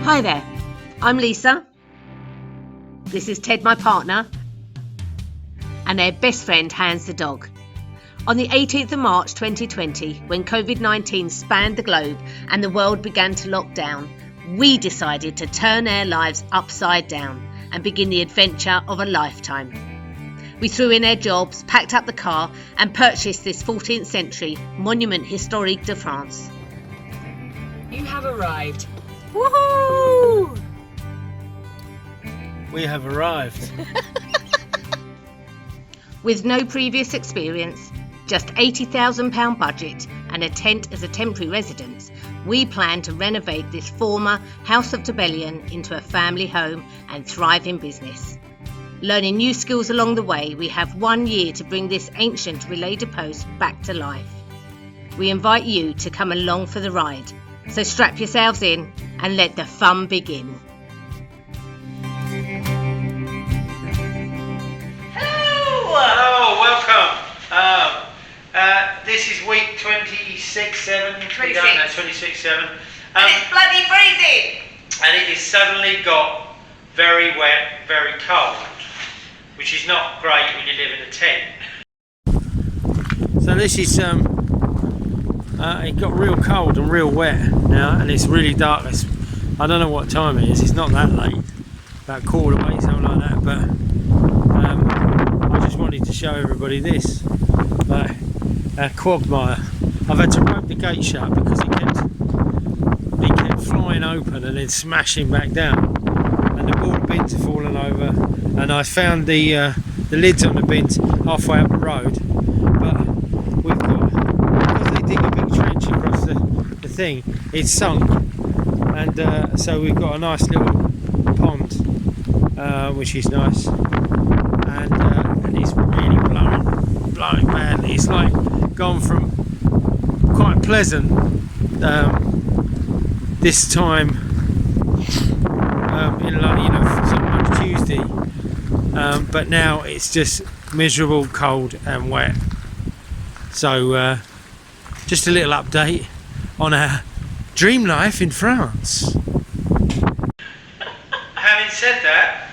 Hi there, I'm Lesa. This is Ted, my partner, and their best friend, Hans the dog. On the 18th of March 2020, when COVID-19 spanned the globe and the world began to lock down, we decided to turn our lives upside down and begin the adventure of a lifetime. We threw in our jobs, packed up the car and purchased this 14th century monument historique de France. You have arrived. Woohoo! We have arrived. With no previous experience, just £80,000 budget and a tent as a temporary residence, we plan to renovate this former House of Tabellion into a family home and thriving business. Learning new skills along the way, we have 1 year to bring this ancient relay de post back to life. We invite you to come along for the ride, so strap yourselves in and let the fun begin. Hello, welcome. This is week 26-7. 26-7. And it's bloody freezing! And it has suddenly got very wet, very cold, which is not great when you live in a tent. So this is it got real cold and real wet now, and it's really dark. I don't know what time it is. It's not that late, about 8:15, something like that. But I just wanted to show everybody this, our quagmire. I've had to rope the gate shut because it kept flying open and then smashing back down, and the board bins have fallen over. And I found the lids on the bins halfway up the road, but we've got, because they dig a big trench across the thing, it's sunk, and so we've got a nice little pond, which is nice, and it's really blowing badly. It's like gone from quite pleasant this time in, like, you know, sometimes Tuesday, but now it's just miserable, cold and wet. So just a little update on our dream life in France. Having said that,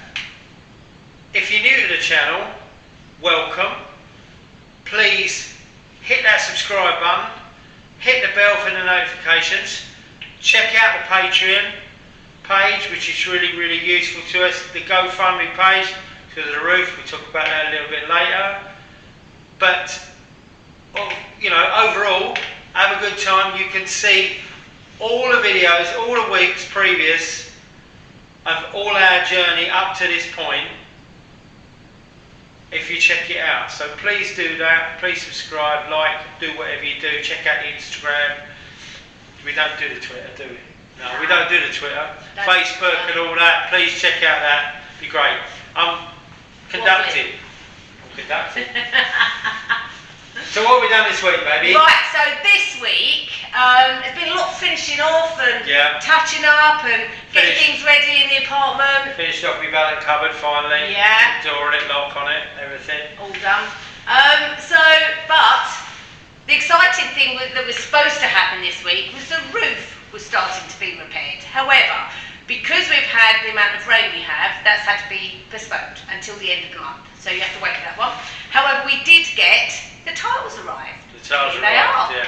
if you're new to the channel, welcome. Please hit that subscribe button, hit the bell for the notifications, check out the Patreon page, which is really useful to us. The GoFundMe page to the roof, we'll talk about that a little bit later. But you know, overall, have a good time. You can see all the videos, all the weeks previous of all our journey up to this point, if you check it out. So please do that. Please subscribe, like, do whatever you do. Check out the Instagram. We don't do the Twitter, do we? No, we don't do the Twitter. Facebook and all that. Please check out that. Be great. I'm conducting. So what have we done this week, baby? Right, so this week, there's been a lot of finishing off and touching up and getting things ready in the apartment. Finished off my valet cupboard finally. Yeah. Door on it, lock on it, everything. All done. But the exciting thing that was supposed to happen this week was the roof was starting to be repaired. However, because we've had the amount of rain we have, that's had to be postponed until the end of the month. So you have to wait for that one. However, we did get the tiles arrived. The tiles Here arrived, they are. yeah.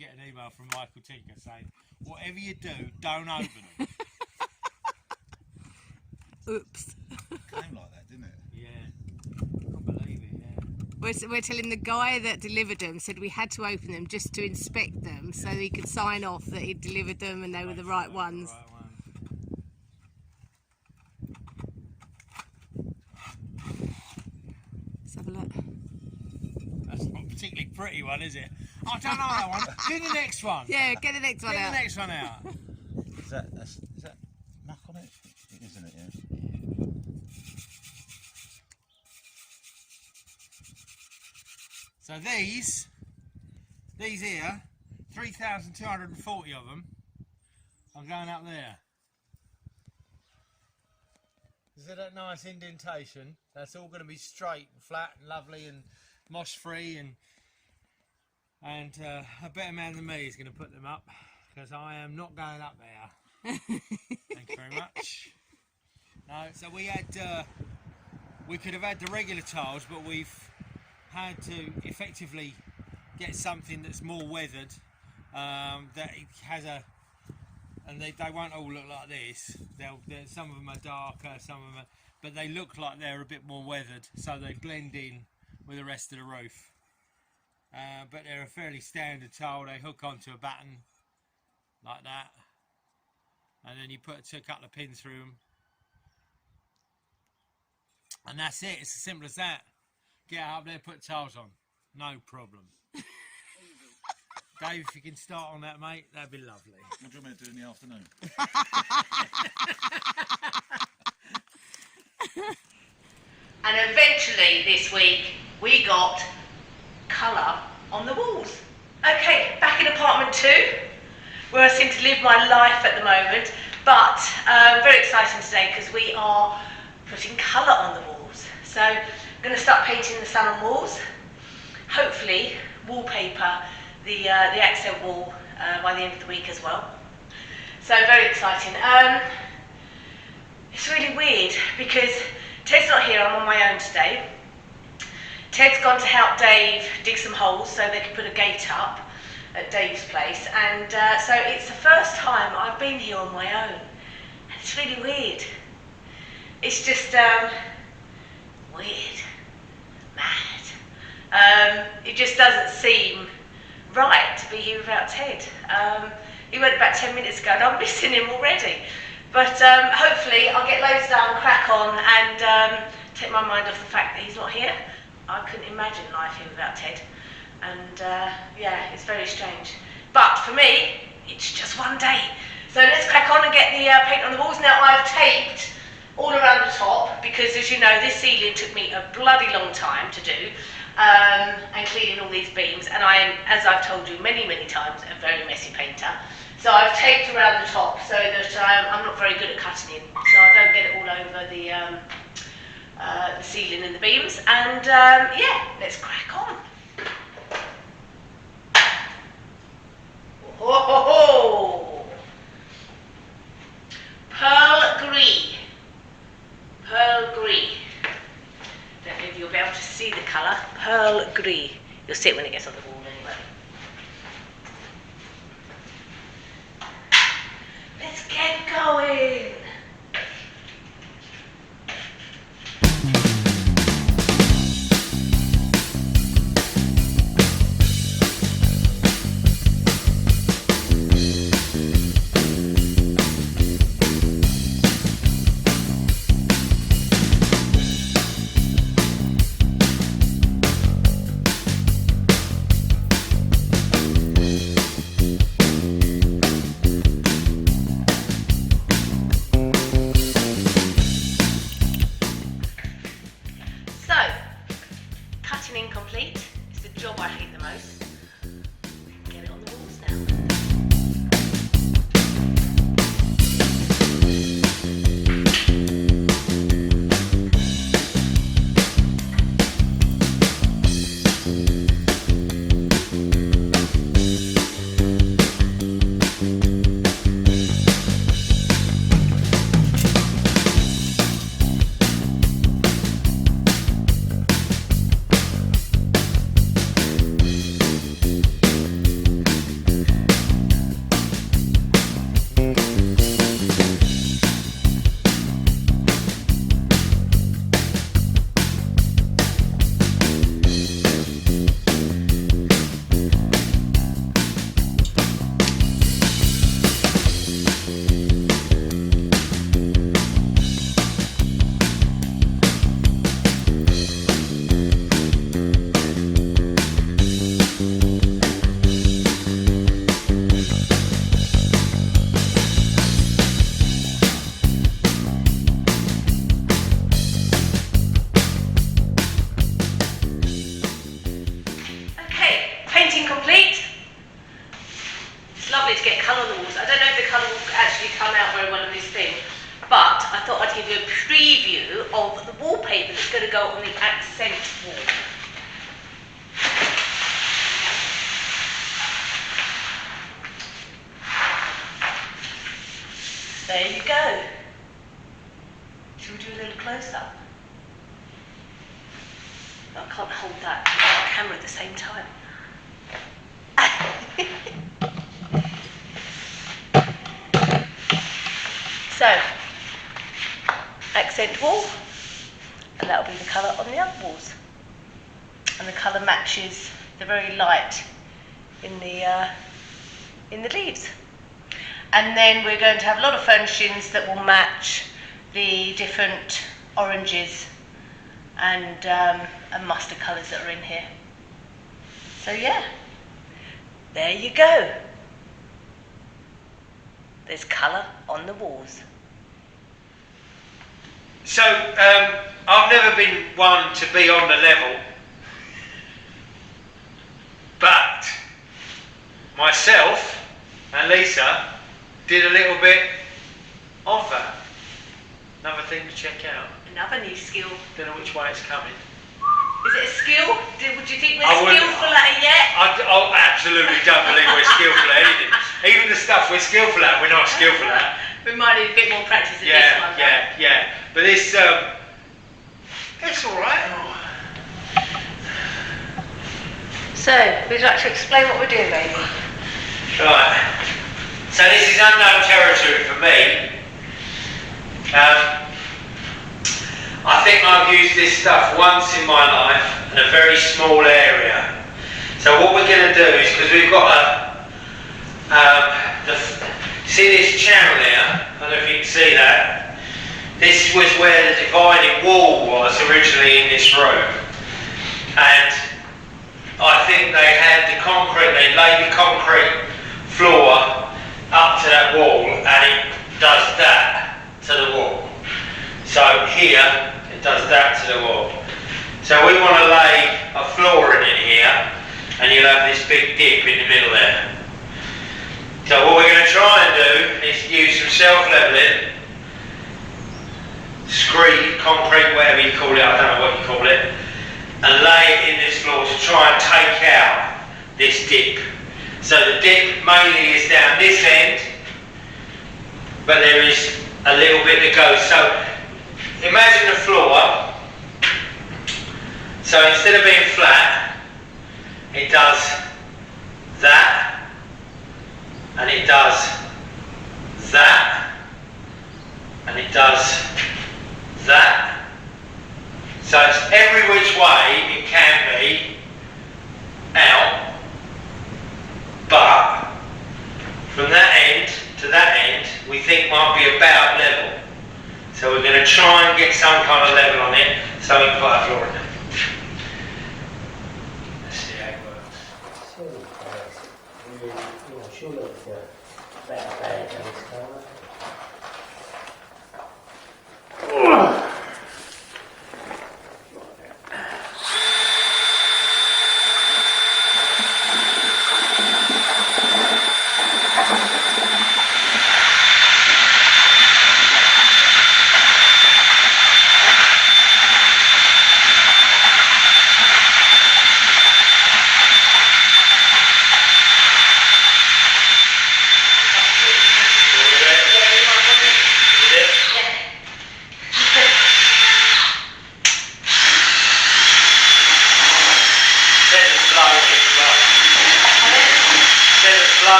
get an email from Michael Tinker saying, whatever you do, don't open them. Oops. Came like that, didn't it? Yeah, I can't believe it, yeah. We're telling the guy that delivered them, said we had to open them just to inspect them so he could sign off that he'd delivered them and they were the right ones. Let's have a look. That's not a particularly pretty one, is it? I don't know that one. Do the next one. Yeah, get the next one Get out. the next one out. Is that muck on it? It isn't it, yeah? So these here, 3,240 of them, are going up there. Is that a nice indentation? That's all going to be straight and flat and lovely and moss free, and a better man than me is going to put them up, because I am not going up there. Thank you very much. No, so we could have had the regular tiles, but we've had to effectively get something that's more weathered, that it has and they won't all look like this. Some of them are darker, some of them are, but they look like they're a bit more weathered, so they blend in with the rest of the roof. But they're a fairly standard tile. They hook onto a batten like that, and then you put a couple of pins through them, and that's it. It's as simple as that. Get up there, put tiles on, no problem. Dave, if you can start on that, mate, that'd be lovely. What do you want me to do in the afternoon? And eventually this week we got colour on the walls. Okay, back in apartment 2, where I seem to live my life at the moment, but very exciting today because we are putting colour on the walls. So I'm going to start painting the sun on walls, hopefully wallpaper the accent wall by the end of the week as well. So very exciting. It's really weird because Ted's not here, I'm on my own today. Ted's gone to help Dave dig some holes so they can put a gate up at Dave's place, and so it's the first time I've been here on my own, and it's really weird. It's just weird, mad. It just doesn't seem right to be here without Ted. He went about 10 minutes ago and I'm missing him already. But hopefully I'll get loads done, crack on, and take my mind off the fact that he's not here. I couldn't imagine life here without Ted. And yeah, it's very strange. But for me, it's just one day. So let's crack on and get the paint on the walls. Now I've taped all around the top because, as you know, this ceiling took me a bloody long time to do. And cleaning all these beams, and I am, as I've told you many times, a very messy painter. So I've taped around the top so that I'm not very good at cutting in, so I don't get it all over the ceiling and the beams. And yeah, let's crack on. Ho ho ho! Pearl green. Pearl green. Don't know if you'll be able to see the colour. Pearl grey. You'll see it when it gets on the wall anyway. Let's get going! to go on the accent wall. There you go. Should we do a little close-up? I can't hold that and the camera at the same time. So, accent wall, and that'll be the colour on the other walls. And the colour matches the very light in the leaves. And then we're going to have a lot of furnishings that will match the different oranges and mustard colours that are in here. So yeah, there you go. There's colour on the walls. So, I've never been one to be on the level, but myself and Lesa did a little bit of that. Another thing to check out. Another new skill. Don't know which way it's coming. Is it a skill? Would you think we're I wouldn't- skillful at it yet? I absolutely don't believe we're skillful at anything. Even the stuff we're skillful at, we're not skillful at. We might need a bit more practice in this one. Yeah. But this, it's all right. So, would you like to explain what we're doing, baby? Right. So this is unknown territory for me. I think I've used this stuff once in my life in a very small area. So what we're going to do is, because we've got see this channel there? I don't know if you can see that. This was where the dividing wall was originally in this room. And I think they had the concrete, they laid the concrete floor up to that wall, and it does that to the wall. So here, it does that to the wall. So we want to lay a floor in it here, and you'll have this big dip in the middle there. So what we're going to try and do is use some self-leveling, screed, concrete, whatever you call it, I don't know what you call it, and lay it in this floor to try and take out this dip. So the dip mainly is down this end, but there is a little bit that goes. So imagine the floor. So instead of being flat, it does that, and it does that, and it does that. So it's every which way it can be out, but from that end to that end we think might be about level. So we're going to try and get some kind of level on it so we can put our floor in there. Let's see how it works. She'll look for better bag on this colour.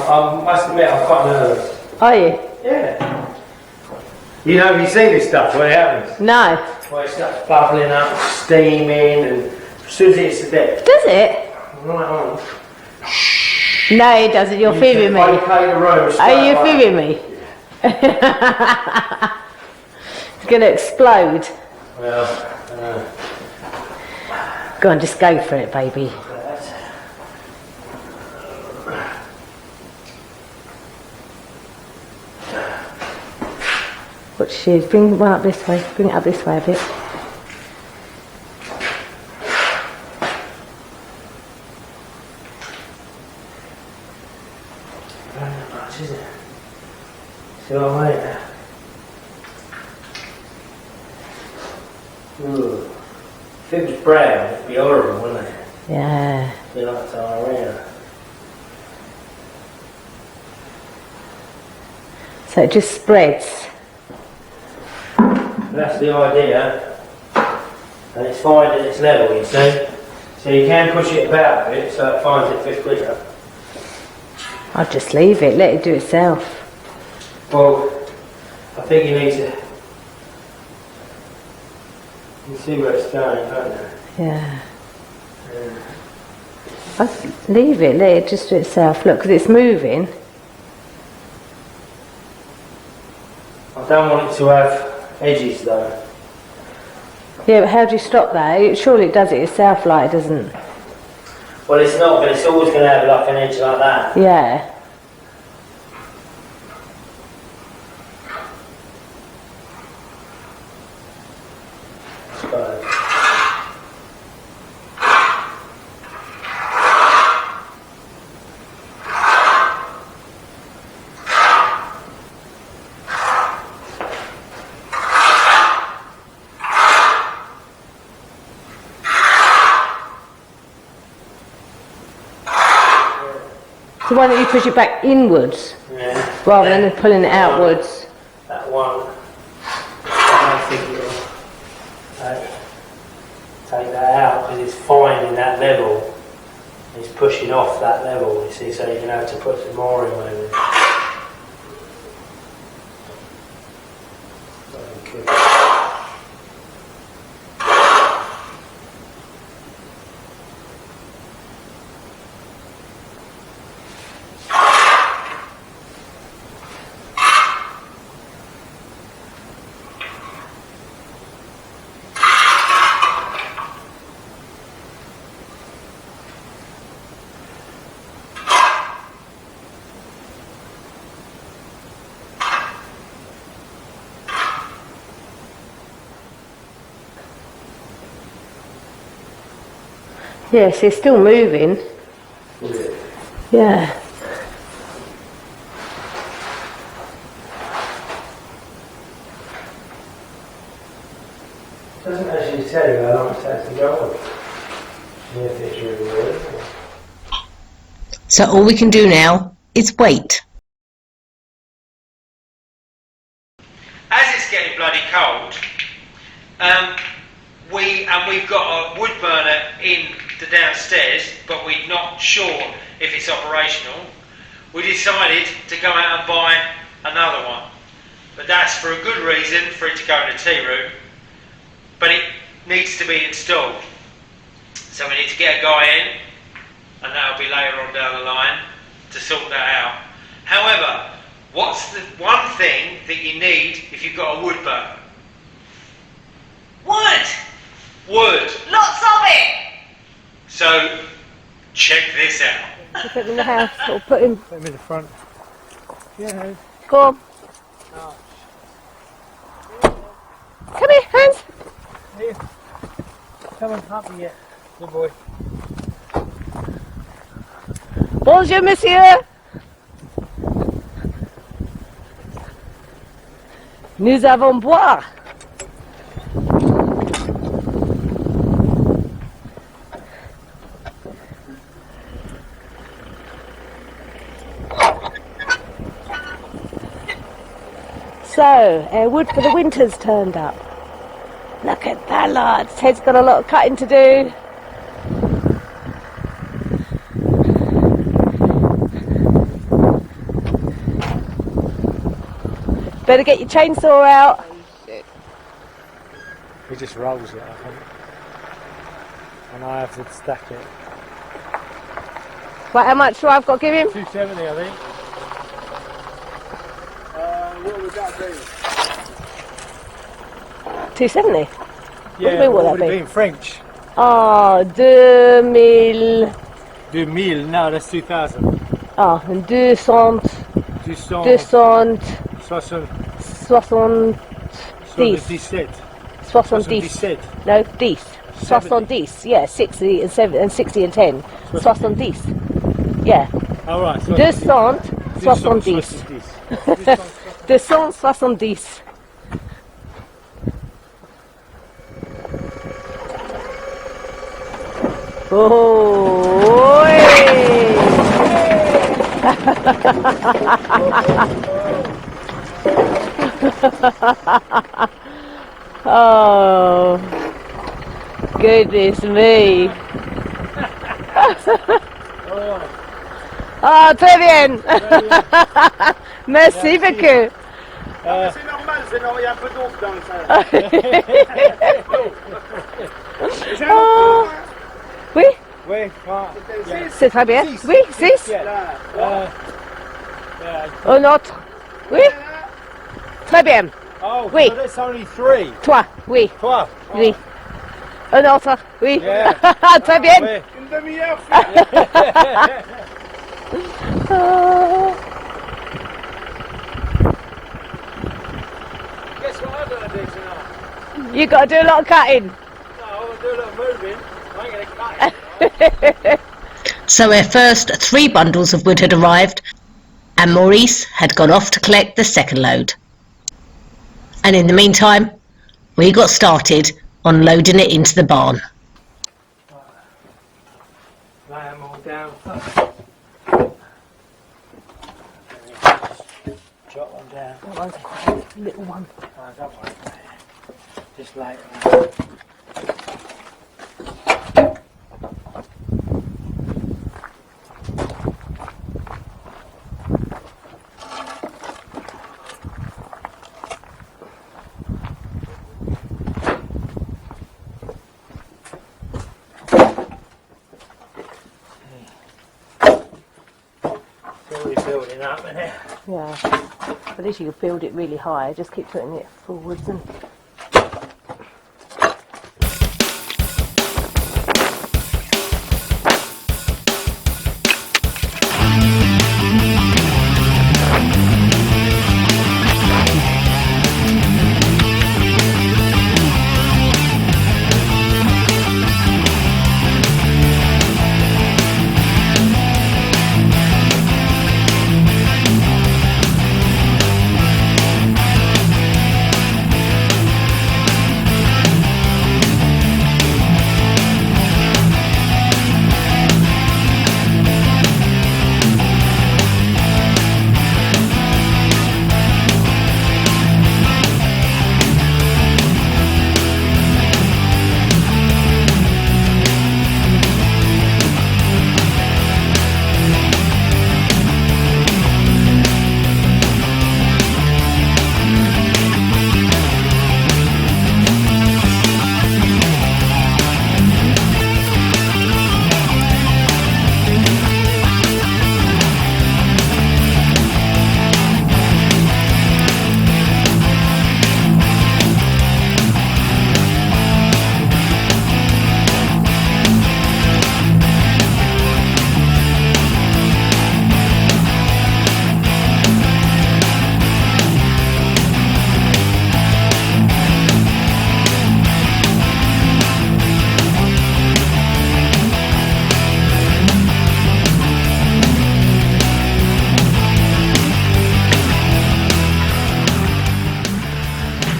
I must admit, I'm quite nervous. Are you? Yeah. You know, you see this stuff, what happens? No. Well, it starts bubbling up, steaming, and as soon as it hits the deck, Does it? right on. No, it doesn't. You're fibbing me. Okay, the room Are you fibbing me? It's going to explode. Well, Go on, just go for it, baby. Watch shoes. Bring one up this way. Bring it up this way a bit. not much, is it? See what I mean? If it was brown, it'd be horrible, wouldn't it? Yeah. It'd be like diarrhea. So it just spreads. That's the idea. And it's finding its level, you see. So you can push it about a bit so it finds it fish quicker. I'll just leave it, let it do itself. Well, I think you need to... You can see where it's going, can't you? Yeah. I'll leave it, let it just do itself. Look, because it's moving. I don't want it to have edges though. Yeah, but how do you stop that? Surely it does it itself, like, doesn't? Well, it's not, but it's always going to have like an edge like that. Yeah. So. So why don't you push it back inwards, rather than pulling it outwards? That one, I don't think it'll take that out because it's finding that level. It's pushing off that level, you see, so you're going to have to put some more in maybe. Yes, it's still moving. Yeah. It doesn't actually tell you how long it takes to go on. If it's really weird. So all we can do now is wait. As it's getting bloody cold, we've got a wood burner in the downstairs, but we're not sure if it's operational. We decided to go out and buy another one, but that's for a good reason, for it to go in the tea room, but it needs to be installed. So we need to get a guy in, and that'll be later on down the line to sort that out. However, what's the one thing that you need if you've got a wood burner? Wood! Wood. Lots of it! So, check this out. Put him in the house, or put him Put him in the front. Yeah. Go on. Come here, hands. Here. Come on, up yet. Good boy. Bonjour, monsieur. Nous avons boire. So, wood for the winter's turned up. Look at that, lads. Ted's got a lot of cutting to do. Better get your chainsaw out. He just rolls it, I think. And I have to stack it. Right, how much do I've got to give him? 270, I think. What would that be? 270. Yeah, what would would it that be in French? Oh, 2000. 2000, no, that's 2000. Ah, 200. 200. 270. 77. 70. No, 10. 70. Yeah, 60 and 7 and 60 and 10. 70. Yeah. All right. 270. 270. Oh, oh, goodness me. Ah, très bien. Merci beaucoup. C'est normal, il y a un peu d'eau dans ça. Oh, oui, Oui, c'est très bien. Oui, 6. Un autre. Oui. Très bien. Oh, Oui. so that's only 3. Toi, oui. Toi. Oui. Un autre. Oui. Yeah. Très bien. Oui. Une demi-heure. Oh. Guess what I'm going to do tonight? You got to do a lot of cutting. No, I'm going to do a lot of moving. I ain't going to cut it. So our first 3 bundles of wood had arrived, and Maurice had gone off to collect the second load. And in the meantime, we got started on loading it into the barn. Lay them all down. Jot them down. That one's quite a little one. Oh, don't worry about it. Just lay it down. Building up in it. Yeah. At least you can build it really high. Just keep putting it forwards and.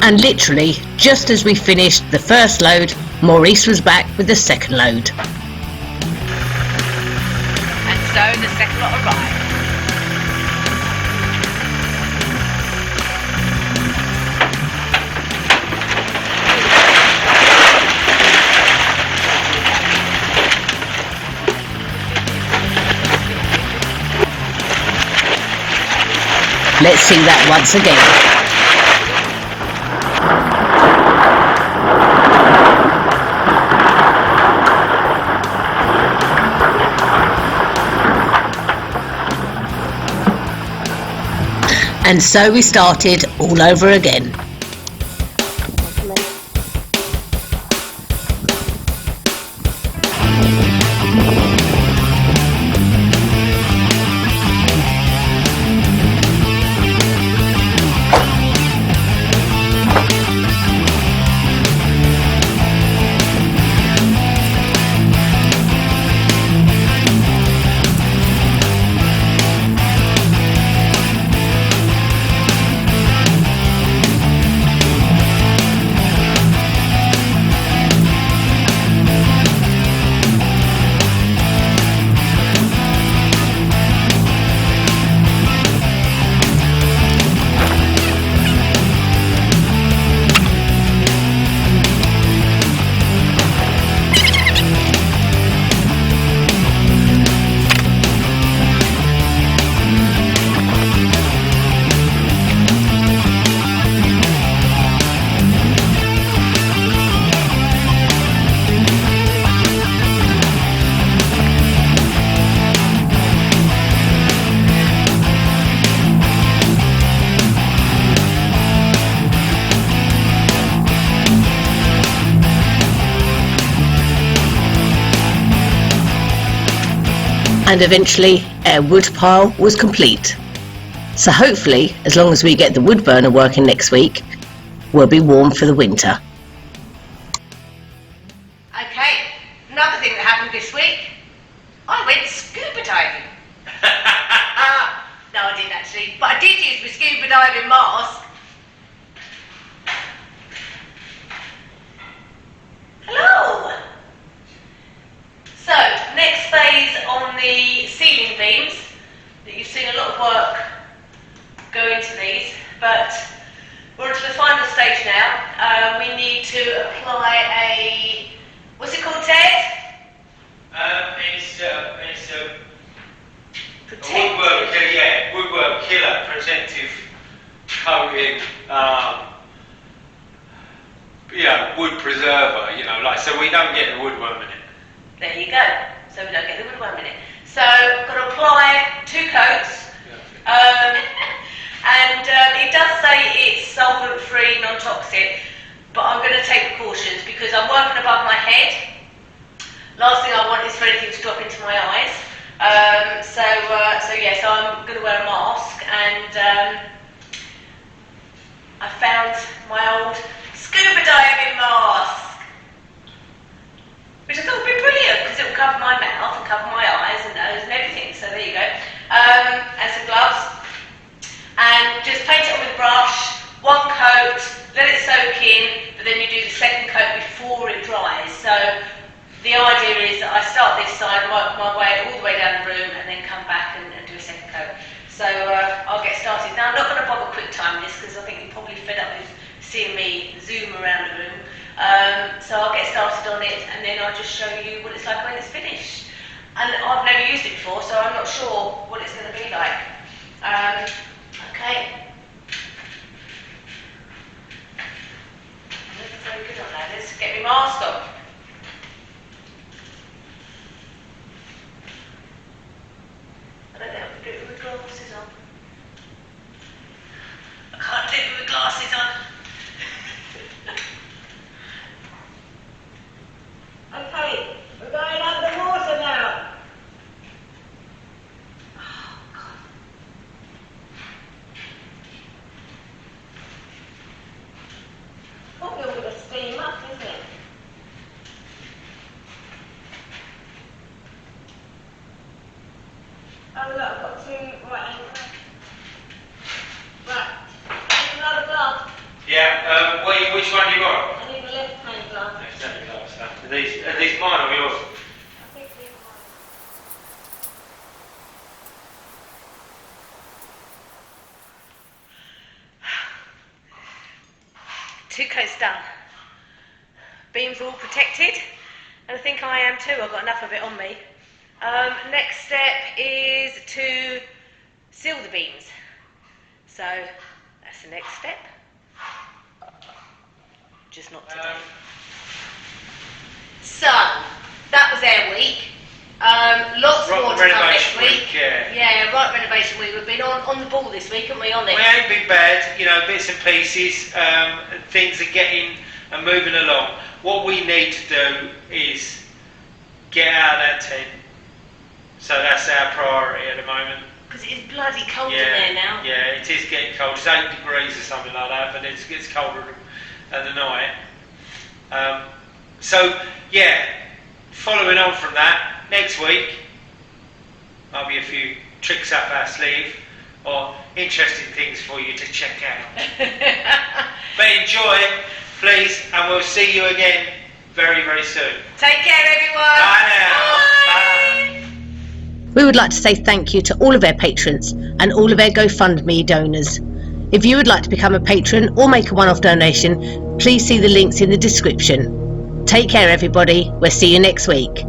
And literally, just as we finished the first load, Maurice was back with the second load. And so the second lot arrived. Let's see that once again. And so we started all over again. and eventually our wood pile was complete. So hopefully, as long as we get the wood burner working next week, we'll be warm for the winter. Okay, another thing that happened this week, I went scuba diving. No, I didn't actually, but I did use my scuba diving mask. Hello! So, next phase on the ceiling beams, that you've seen a lot of work go into these, but we're to the final stage now. We need to apply a, what's it called, Ted? It's a woodwork killer protective coating, wood preserver, like, so we don't get the woodworm in it. There you go. So we don't get the woodworm in it. So I've got to apply 2 coats. And it does say it's solvent-free, non-toxic, but I'm going to take precautions because I'm working above my head. Last thing I want is for anything to drop into my eyes. So I'm going to wear a mask, and I found my old scuba diving mask, which I thought would be brilliant because it will cover my mouth and cover my eyes and nose and everything. So there you go. And some gloves, and just paint it on with a brush. 1 coat, let it soak in, but then you do the 2nd coat before it dries. So the idea is that I start this side, work my way all the way down the room, and then come back and do a 2nd coat. So I'll get started. Now I'm not going to bother quick time this because I think you're probably fed up with seeing me zoom around the room. So I'll get started on it, and then I'll just show you what it's like when it's finished. And I've never used it before, so I'm not sure what it's going to be like. Okay. Looks very good on that. Let's get my mask on. I don't think I can do it with glasses on. I can't do it with glasses on. Okay, we're going underwater now. Oh, God. Probably all going to steam up, isn't it? Oh look, I've got 2 right hands. Right, I need another glove. Yeah, which one you got? I need a left hand glove. Left-handed gloves. Are these mine or yours? I think these are mine. 2 coats done. Beams are all protected, and I think I am too. I've got enough of it on me. Next step is to seal the beams. So that's the next step. Just not today. So that was our week. Lots more to come next week. Yeah, right, renovation week. We've been on the ball this week, haven't we? On it. We ain't been bad, bits and pieces. Things are getting and moving along. What we need to do is get out of that tent. So that's our priority at the moment. Because it is bloody cold in there now. Yeah, it is getting cold. It's 8 degrees or something like that, but it gets colder at the night. Following on from that, next week might be a few tricks up our sleeve or interesting things for you to check out. But enjoy, please, and we'll see you again very, very soon. Take care, everyone. Bye now. Bye. We would like to say thank you to all of our patrons and all of our GoFundMe donors. If you would like to become a patron or make a one-off donation, please see the links in the description. Take care, everybody. We'll see you next week.